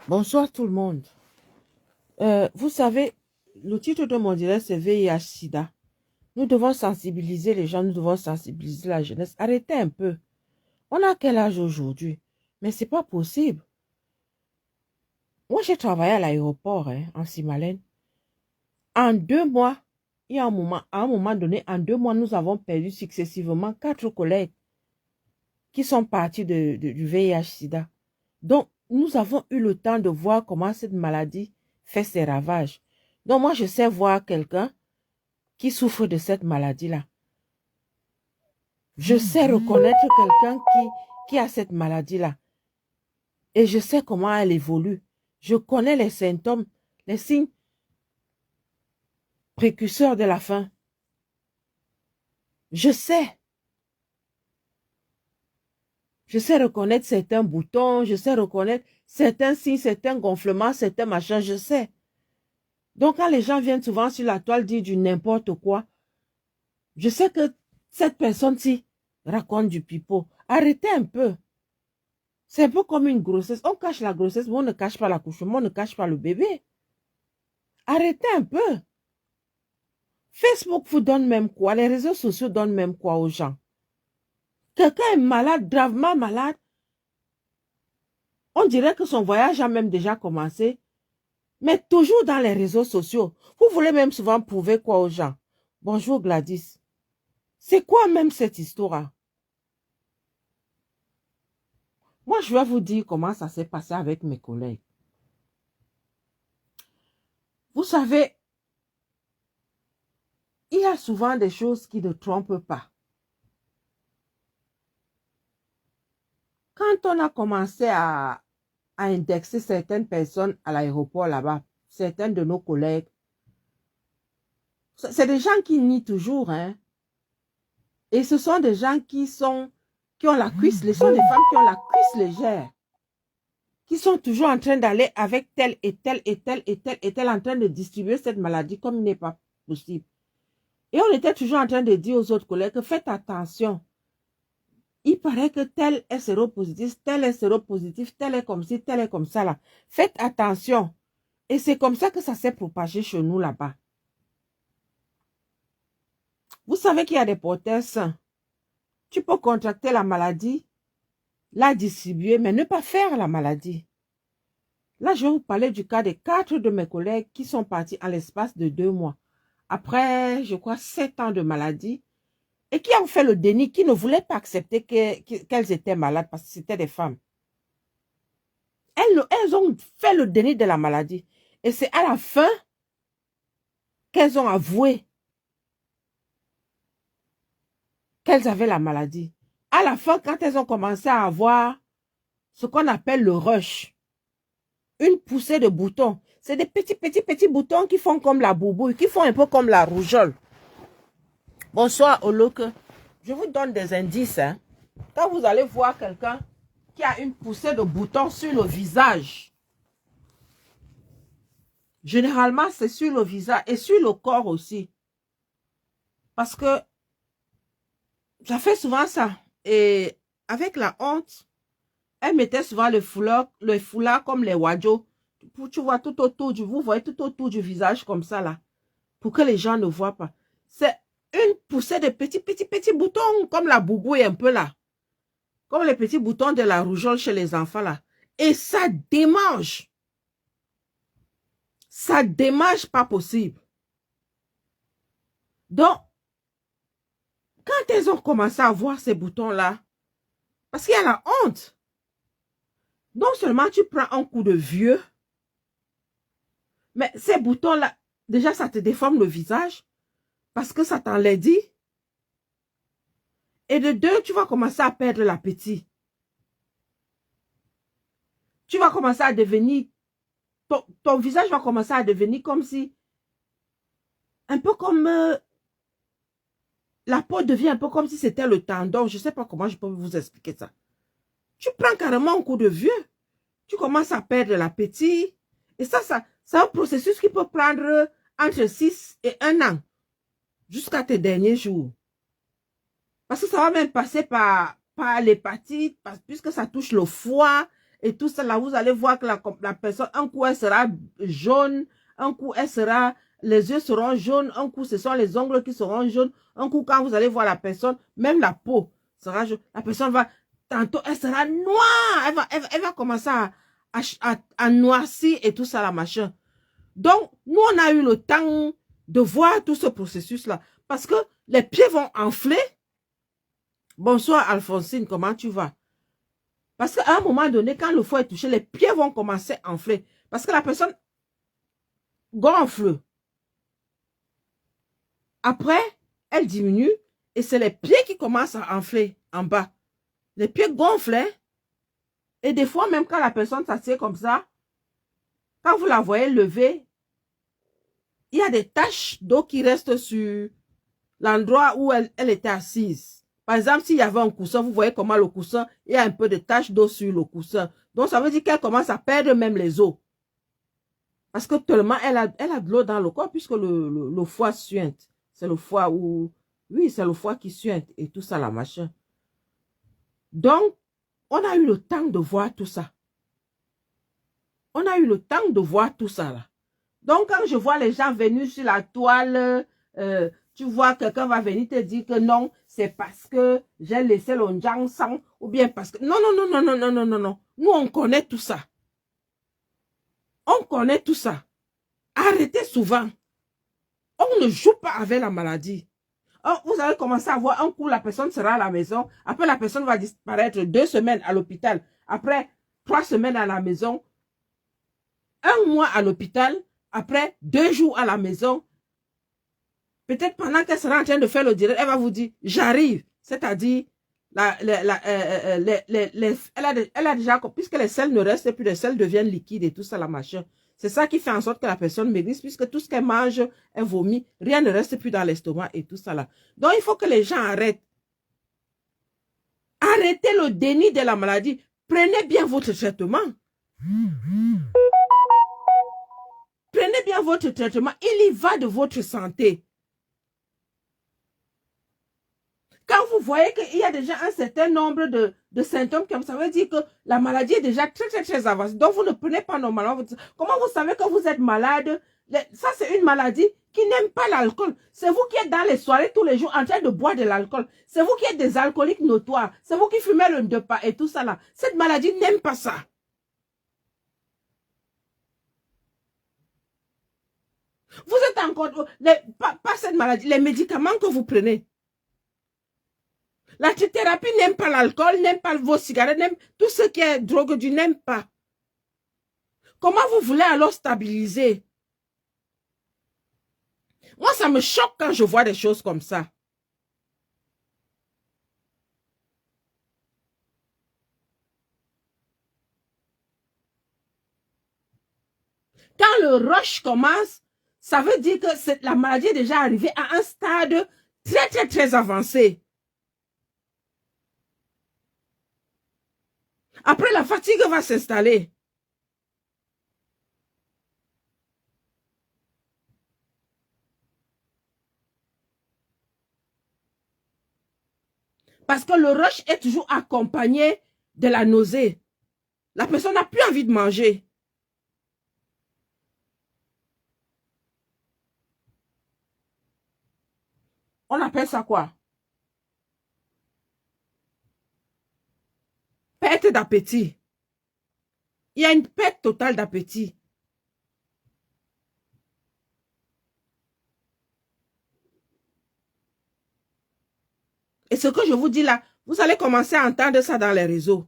Bonsoir tout le monde. Vous savez, le titre de mon direct, c'est VIH-Sida. Nous devons sensibiliser les gens, nous devons sensibiliser la jeunesse. Arrêtez un peu. On a quel âge aujourd'hui? Mais c'est pas possible. Moi, j'ai travaillé à l'aéroport, en Simalène. En 2 mois, il y a à un moment donné, en 2 mois, nous avons perdu successivement 4 collègues qui sont partis du VIH-Sida. Donc, nous avons eu le temps de voir comment cette maladie fait ses ravages. Donc, moi, je sais voir quelqu'un qui souffre de cette maladie-là. Je sais reconnaître quelqu'un qui a cette maladie-là. Et je sais comment elle évolue. Je connais les symptômes, les signes précurseurs de la faim. Je sais. Je sais reconnaître certains boutons, je sais reconnaître certains signes, certains gonflements, certains machins, je sais. Donc, quand les gens viennent souvent sur la toile dire du n'importe quoi, je sais que cette personne-ci raconte du pipeau. Arrêtez un peu. C'est un peu comme une grossesse. On cache la grossesse, mais on ne cache pas l'accouchement, on ne cache pas le bébé. Arrêtez un peu. Facebook vous donne même quoi? Les réseaux sociaux donnent même quoi aux gens? Quelqu'un est malade, gravement malade. On dirait que son voyage a même déjà commencé. Mais toujours dans les réseaux sociaux. Vous voulez même souvent prouver quoi aux gens? Bonjour Gladys. C'est quoi même cette histoire? Moi, je vais vous dire comment ça s'est passé avec mes collègues. Vous savez, il y a souvent des choses qui ne trompent pas. Quand on a commencé à indexer certaines personnes à l'aéroport là-bas, certains de nos collègues, c'est des gens qui nient toujours, hein. Et ce sont des gens qui ont la cuisse, ce sont des femmes qui ont la cuisse légère, qui sont toujours en train d'aller avec tel et tel et tel et tel et tel en train de distribuer cette maladie comme il n'est pas possible. Et on était toujours en train de dire aux autres collègues que faites attention. Il paraît que tel est séropositif, tel est séropositif, tel est comme ci, tel est comme ça là. Faites attention. Et c'est comme ça que ça s'est propagé chez nous là-bas. Vous savez qu'il y a des porteurs sains. Tu peux contracter la maladie, la distribuer, mais ne pas faire la maladie. Là, je vais vous parler du cas des 4 de mes collègues qui sont partis en l'espace de 2 mois. Après, je crois, 7 ans de maladie. Et qui ont fait le déni, qui ne voulaient pas accepter qu'elles étaient malades parce que c'était des femmes. Elles ont fait le déni de la maladie. Et c'est à la fin qu'elles ont avoué qu'elles avaient la maladie. À la fin, quand elles ont commencé à avoir ce qu'on appelle le rush, une poussée de boutons. C'est des petits boutons qui font comme la boubouille, qui font un peu comme la rougeole. Bonsoir, Oloke. Je vous donne des indices. Hein. Quand vous allez voir quelqu'un qui a une poussée de boutons sur le visage, généralement, c'est sur le visage et sur le corps aussi. Parce que ça fait souvent ça. Et avec la honte, elle mettait souvent le foulard comme les wadjo. Tu vois tout autour vous voyez tout autour du visage comme ça là. Pour que les gens ne voient pas. C'est une poussée de petits boutons comme la boubouille un peu là. Comme les petits boutons de la rougeole chez les enfants là. Et ça démange. Ça démange pas possible. Donc, quand elles ont commencé à voir ces boutons-là, parce qu'il y a la honte, non seulement tu prends un coup de vieux, mais ces boutons-là, déjà ça te déforme le visage, parce que ça t'enlaidit. Et de deux, tu vas commencer à perdre l'appétit. Tu vas commencer à devenir, ton visage va commencer à devenir comme si, un peu comme, la peau devient un peu comme si c'était le tendon. Je ne sais pas comment je peux vous expliquer ça. Tu prends carrément un coup de vieux. Tu commences à perdre l'appétit. Et ça, c'est un processus qui peut prendre entre 6 et 1 an. Jusqu'à tes derniers jours. Parce que ça va même passer par l'hépatite, puisque ça touche le foie, et tout ça, là, vous allez voir que la personne, un coup, elle sera jaune, un coup, les yeux seront jaunes, un coup, ce sont les ongles qui seront jaunes, un coup, quand vous allez voir la personne, même la peau sera jaune. La personne va, tantôt, elle sera noire, elle va commencer à noircir et tout ça, la machin. Donc, nous, on a eu le temps de voir tout ce processus-là. Parce que les pieds vont enfler. Bonsoir, Alphonsine, comment tu vas? Parce qu'à un moment donné, quand le foie est touché, les pieds vont commencer à enfler. Parce que la personne gonfle. Après, elle diminue et c'est les pieds qui commencent à enfler en bas. Les pieds gonflent. Hein? Et des fois, même quand la personne s'assied comme ça, quand vous la voyez lever, il y a des taches d'eau qui restent sur l'endroit où elle était assise. Par exemple, s'il y avait un coussin, vous voyez comment le coussin, il y a un peu de taches d'eau sur le coussin. Donc, ça veut dire qu'elle commence à perdre même les os. Parce que tellement elle a de l'eau dans le corps, puisque le foie suinte. C'est le foie où... Oui, c'est le foie qui suinte et tout ça, la machin. Donc, on a eu le temps de voir tout ça. On a eu le temps de voir tout ça, là. Donc, quand je vois les gens venus sur la toile, tu vois, quelqu'un va venir te dire que non, c'est parce que j'ai laissé le njang sang, ou bien parce que... Non, non, non, non, non, non, non, non, non. Nous, on connaît tout ça. On connaît tout ça. Arrêtez souvent. On ne joue pas avec la maladie. Oh, vous allez commencer à voir un coup, la personne sera à la maison. Après, la personne va disparaître 2 semaines à l'hôpital. Après, 3 semaines à la maison. 1 mois à l'hôpital. Après, 2 jours à la maison. Peut-être pendant qu'elle sera en train de faire le direct, elle va vous dire, j'arrive. C'est-à-dire, elle a déjà, puisque les selles ne restent plus, les selles deviennent liquides et tout ça, la machin. C'est ça qui fait en sorte que la personne maigrisse, puisque tout ce qu'elle mange, elle vomit, rien ne reste plus dans l'estomac et tout ça là. Donc, il faut que les gens arrêtent. Arrêtez le déni de la maladie. Prenez bien votre traitement. Prenez bien votre traitement. Il y va de votre santé. Quand vous voyez qu'il y a déjà un certain nombre de symptômes, ça veut dire que la maladie est déjà très, très, très avancée. Donc, vous ne prenez pas normalement. Comment vous savez que vous êtes malade? Ça, c'est une maladie qui n'aime pas l'alcool. C'est vous qui êtes dans les soirées tous les jours en train de boire de l'alcool. C'est vous qui êtes des alcooliques notoires. C'est vous qui fumez le ndepa et tout ça là. Cette maladie n'aime pas ça. Vous êtes encore... pas cette maladie, les médicaments que vous prenez. La thérapie n'aime pas l'alcool, n'aime pas vos cigarettes, n'aime tout ce qui est drogue du n'aime pas. Comment vous voulez alors stabiliser? Moi, ça me choque quand je vois des choses comme ça. Quand le rush commence, ça veut dire que la maladie est déjà arrivée à un stade très, très, très avancé. Après, la fatigue va s'installer. Parce que le rush est toujours accompagné de la nausée. La personne n'a plus envie de manger. On appelle ça quoi? Perte d'appétit. Il y a une perte totale d'appétit. Et ce que je vous dis là, vous allez commencer à entendre ça dans les réseaux.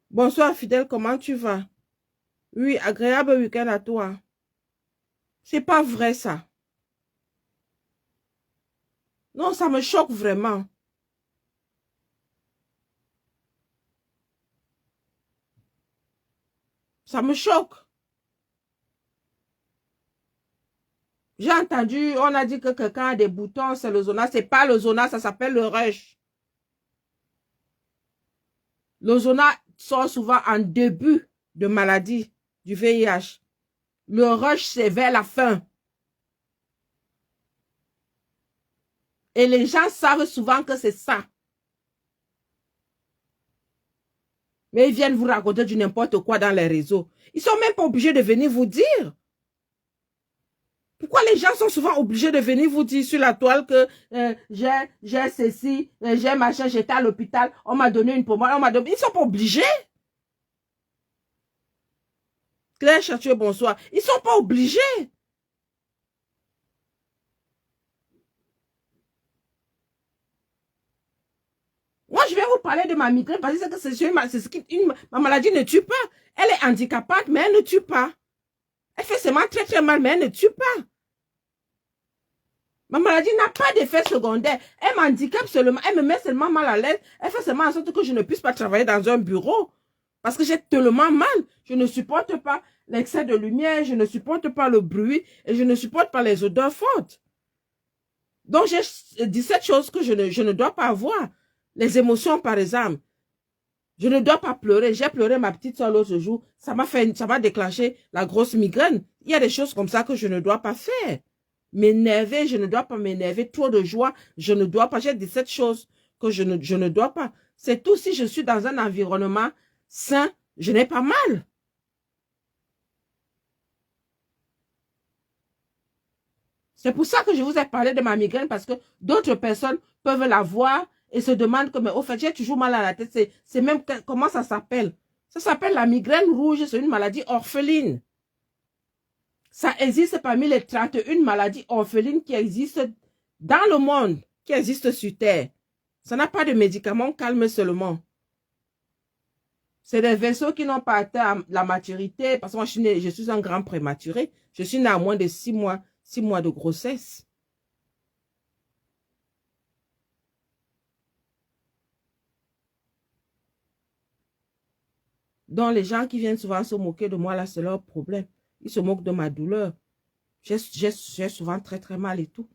Bonsoir fidèle, comment tu vas? Oui, agréable week-end à toi. C'est pas vrai ça. Non, ça me choque vraiment. Ça me choque. J'ai entendu, on a dit que quelqu'un a des boutons, c'est le zona. C'est pas le zona, ça s'appelle le rush. Le zona sort souvent en début de maladie du VIH. Le rush, c'est vers la fin. Et les gens savent souvent que c'est ça. Mais ils viennent vous raconter du n'importe quoi dans les réseaux. Ils sont même pas obligés de venir vous dire. Pourquoi les gens sont souvent obligés de venir vous dire sur la toile que j'ai ceci, j'ai machin, j'étais à l'hôpital, on m'a donné une pommade, on m'a donné... Ils sont pas obligés. Claire Châtieux, bonsoir. Ils sont pas obligés. Moi, je vais vous parler de ma migraine parce que ma maladie ne tue pas. Elle est handicapante, mais elle ne tue pas. Elle fait seulement très très mal, mais elle ne tue pas. Ma maladie n'a pas d'effet secondaire. Elle m'handicape seulement, elle me met seulement mal à l'aise. Elle fait seulement en sorte que je ne puisse pas travailler dans un bureau. Parce que j'ai tellement mal. Je ne supporte pas l'excès de lumière, je ne supporte pas le bruit et je ne supporte pas les odeurs fortes. Donc, j'ai 17 choses que je ne dois pas avoir. Les émotions, par exemple. Je ne dois pas pleurer. J'ai pleuré ma petite soeur l'autre jour. Ça m'a déclenché la grosse migraine. Il y a des choses comme ça que je ne dois pas faire. M'énerver, je ne dois pas m'énerver. Trop de joie, je ne dois pas. J'ai 17 choses que je ne dois pas. C'est tout. Si je suis dans un environnement sain, je n'ai pas mal. C'est pour ça que je vous ai parlé de ma migraine parce que d'autres personnes peuvent la voir et se demandent que, mais au fait, j'ai toujours mal à la tête. C'est même, comment ça s'appelle? Ça s'appelle la migraine rouge. C'est une maladie orpheline. Ça existe parmi les 31 maladies orphelines qui existent dans le monde, qui existent sur Terre. Ça n'a pas de médicaments, calme seulement. C'est des vaisseaux qui n'ont pas atteint la maturité. Parce que moi, je suis un grand prématuré. Je suis né à moins de 6 mois de grossesse. Donc, les gens qui viennent souvent se moquer de moi, là, c'est leur problème. Ils se moquent de ma douleur. J'ai souvent très, très mal et tout.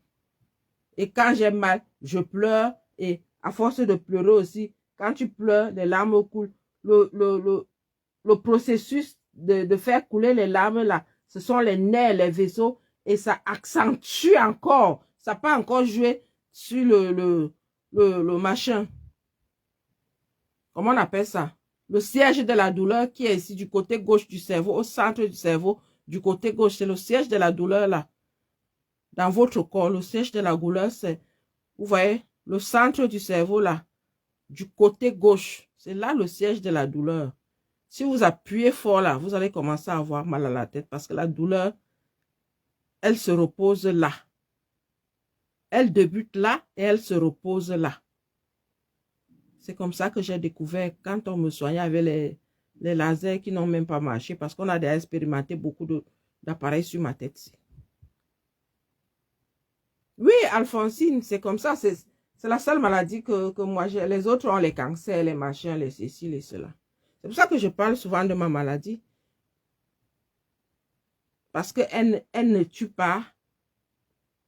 Et quand j'ai mal, je pleure. Et à force de pleurer aussi, quand tu pleures, les larmes coulent. Le processus de faire couler les larmes, là, ce sont les nerfs, les vaisseaux. Et ça accentue encore. Ça peut encore jouer sur le machin. Comment on appelle ça? Le siège de la douleur qui est ici du côté gauche du cerveau, au centre du cerveau, du côté gauche. C'est le siège de la douleur là. Dans votre corps, le siège de la douleur, c'est, vous voyez, le centre du cerveau là, du côté gauche. C'est là le siège de la douleur. Si vous appuyez fort là, vous allez commencer à avoir mal à la tête parce que la douleur, elle se repose là. Elle débute là et elle se repose là. C'est comme ça que j'ai découvert quand on me soignait avec les lasers qui n'ont même pas marché parce qu'on a déjà expérimenté beaucoup d'appareils sur ma tête. Oui, Alphonsine, c'est comme ça. C'est la seule maladie que moi j'ai. Les autres ont les cancers, les machins, les ceci, les cela. C'est pour ça que je parle souvent de ma maladie. Parce qu'elle ne tue pas.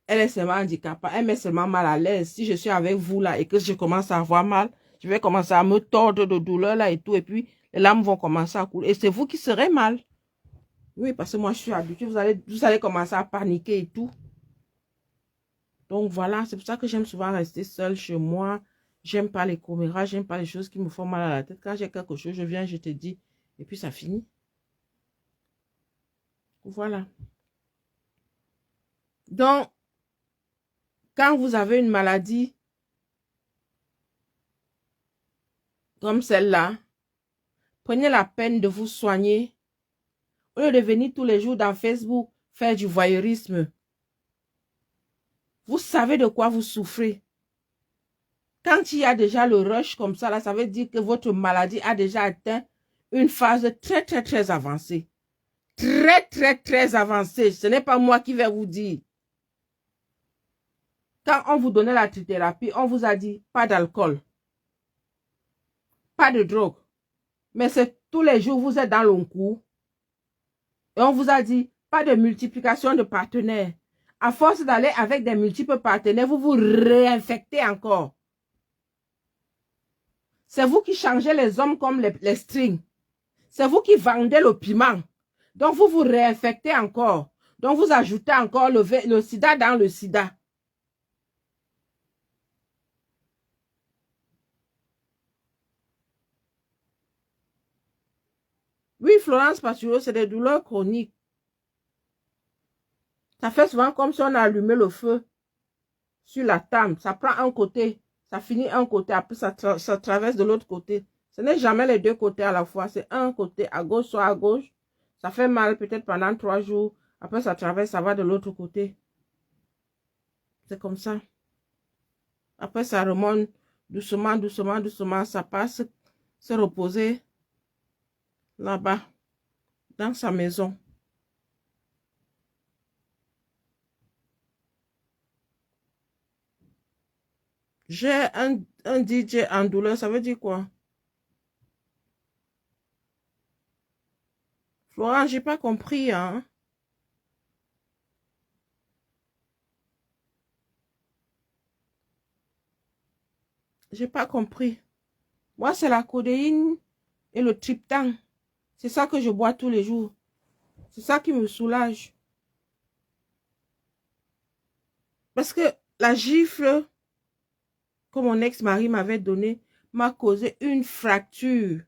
Elle est seulement handicapée. Elle met seulement mal à l'aise. Si je suis avec vous là et que je commence à avoir mal, je vais commencer à me tordre de douleur là et tout. Et puis, les larmes vont commencer à couler. Et c'est vous qui serez mal. Oui, parce que moi, je suis habituée. Vous allez commencer à paniquer et tout. Donc, voilà. C'est pour ça que j'aime souvent rester seule chez moi. J'aime pas les commérages. J'aime pas les choses qui me font mal à la tête. Quand j'ai quelque chose, je viens, je te dis. Et puis, ça finit. Voilà. Donc, quand vous avez une maladie comme celle-là, prenez la peine de vous soigner. Au lieu de venir tous les jours dans Facebook faire du voyeurisme. Vous savez de quoi vous souffrez. Quand il y a déjà le rush comme ça, là, ça veut dire que votre maladie a déjà atteint une phase très, très, très avancée. Très, très, très avancée. Ce n'est pas moi qui vais vous dire. Quand on vous donnait la trithérapie, on vous a dit pas d'alcool, pas de drogue. Mais c'est tous les jours, vous êtes dans l'oncours. Et on vous a dit pas de multiplication de partenaires. À force d'aller avec des multiples partenaires, vous vous réinfectez encore. C'est vous qui changez les hommes comme les strings. C'est vous qui vendez le piment. Donc, vous vous réinfectez encore. Donc, vous ajoutez encore le sida dans le sida. Florence Patureau, c'est des douleurs chroniques. Ça fait souvent comme si on a allumé le feu sur la table. Ça prend un côté, ça finit un côté, après ça traverse de l'autre côté. Ce n'est jamais les deux côtés à la fois. C'est un côté à gauche, soit à gauche. Ça fait mal peut-être pendant 3 jours. Après ça traverse, ça va de l'autre côté. C'est comme ça. Après ça remonte doucement, doucement, doucement. Ça passe se reposer là-bas, dans sa maison. J'ai un DJ en douleur, ça veut dire quoi? Florent, j'ai pas compris, hein? J'ai pas compris. Moi, c'est la codéine et le triptan. C'est ça que je bois tous les jours. C'est ça qui me soulage. Parce que la gifle que mon ex-mari m'avait donnée m'a causé une fracture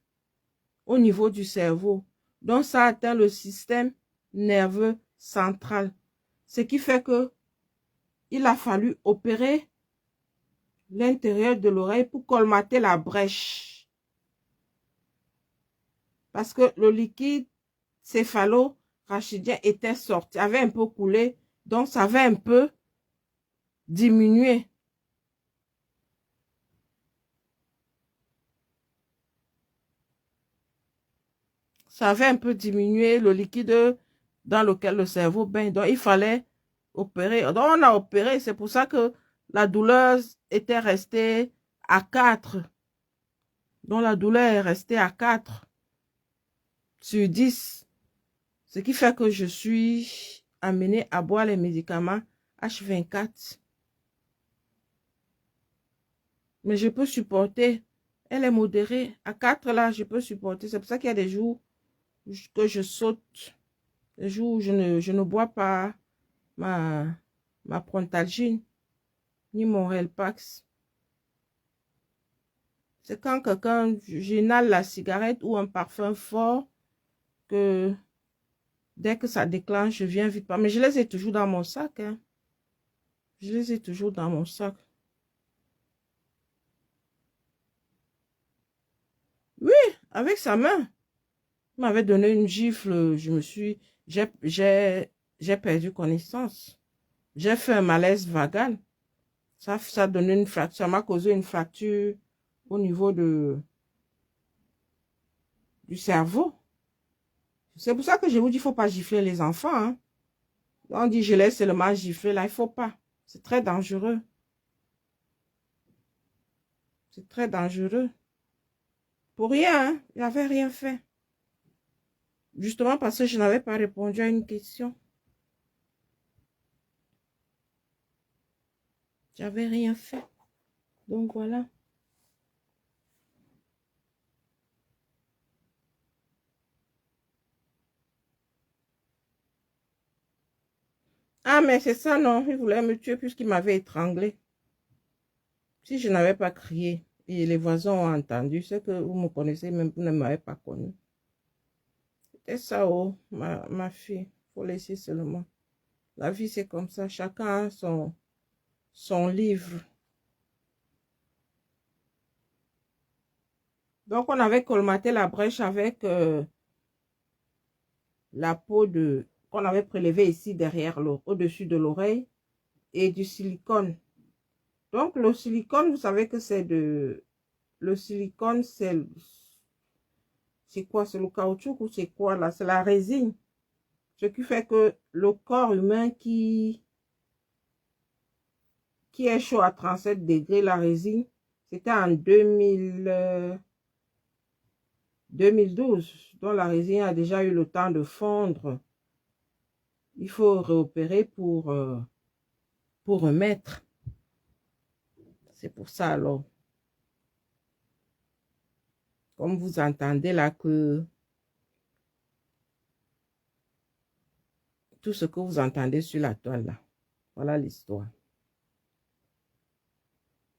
au niveau du cerveau. Donc, ça atteint le système nerveux central. Ce qui fait que il a fallu opérer l'intérieur de l'oreille pour colmater la brèche. Parce que le liquide céphalo-rachidien était sorti, avait un peu coulé, donc ça avait un peu diminué. Ça avait un peu diminué le liquide dans lequel le cerveau baigne. Donc, il fallait opérer. Donc, on a opéré. C'est pour ça que la douleur était restée à 4. Donc, la douleur est restée à 4 sur 10. Ce qui fait que je suis amenée à boire les médicaments H24. Mais je peux supporter. Elle est modérée. À 4 là, je peux supporter. C'est pour ça qu'il y a des jours que je saute. Des jours où je ne bois pas ma Prontalgine, ni mon Relpax. C'est quand j'inhale la cigarette ou un parfum fort que dès que ça déclenche, je viens vite pas. Mais je les ai toujours dans mon sac. Hein. Je les ai toujours dans mon sac. Oui, avec sa main. Il m'avait donné une gifle. J'ai perdu connaissance. J'ai fait un malaise vagal. Ça a donné une fracture. Ça m'a causé une fracture au niveau du cerveau. C'est pour ça que je vous dis, il ne faut pas gifler les enfants. Hein. On dit, je laisse seulement gifler. Là, il ne faut pas. C'est très dangereux. C'est très dangereux. Pour rien, hein? Il n'avait rien fait. Justement parce que je n'avais pas répondu à une question. J'avais rien fait. Donc, voilà. Ah, mais c'est ça, non. Il voulait me tuer puisqu'il m'avait étranglé. Si je n'avais pas crié et les voisins ont entendu, c'est que vous me connaissez, même vous ne m'avez pas connu. C'était ça, oh, ma fille. Il faut laisser seulement. La vie, c'est comme ça. Chacun a son livre. Donc, on avait colmaté la brèche avec la peau qu'on avait prélevée ici derrière au-dessus de l'oreille et du silicone. Donc, le silicone, vous savez que le silicone, c'est quoi? C'est le caoutchouc ou c'est quoi là? C'est la résine. Ce qui fait que le corps humain qui est chaud à 37 degrés, la résine, c'était en 2012. Donc, la résine a déjà eu le temps de fondre. Il faut réopérer pour remettre. C'est pour ça alors. Comme vous entendez là que tout ce que vous entendez sur la toile là, voilà l'histoire.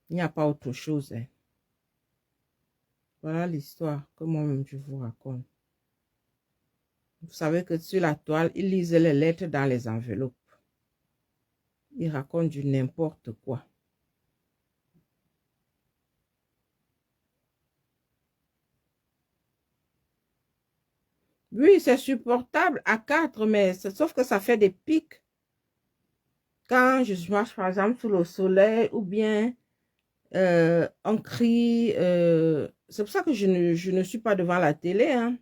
Il n'y a pas autre chose. Hein. Voilà l'histoire que moi-même je vous raconte. Vous savez que sur la toile, ils lisent les lettres dans les enveloppes. Ils racontent du n'importe quoi. Oui, c'est supportable à 4, mais sauf que ça fait des pics. Quand je marche, par exemple, sous le soleil ou bien on crie. C'est pour ça que je ne suis pas devant la télé. Hein.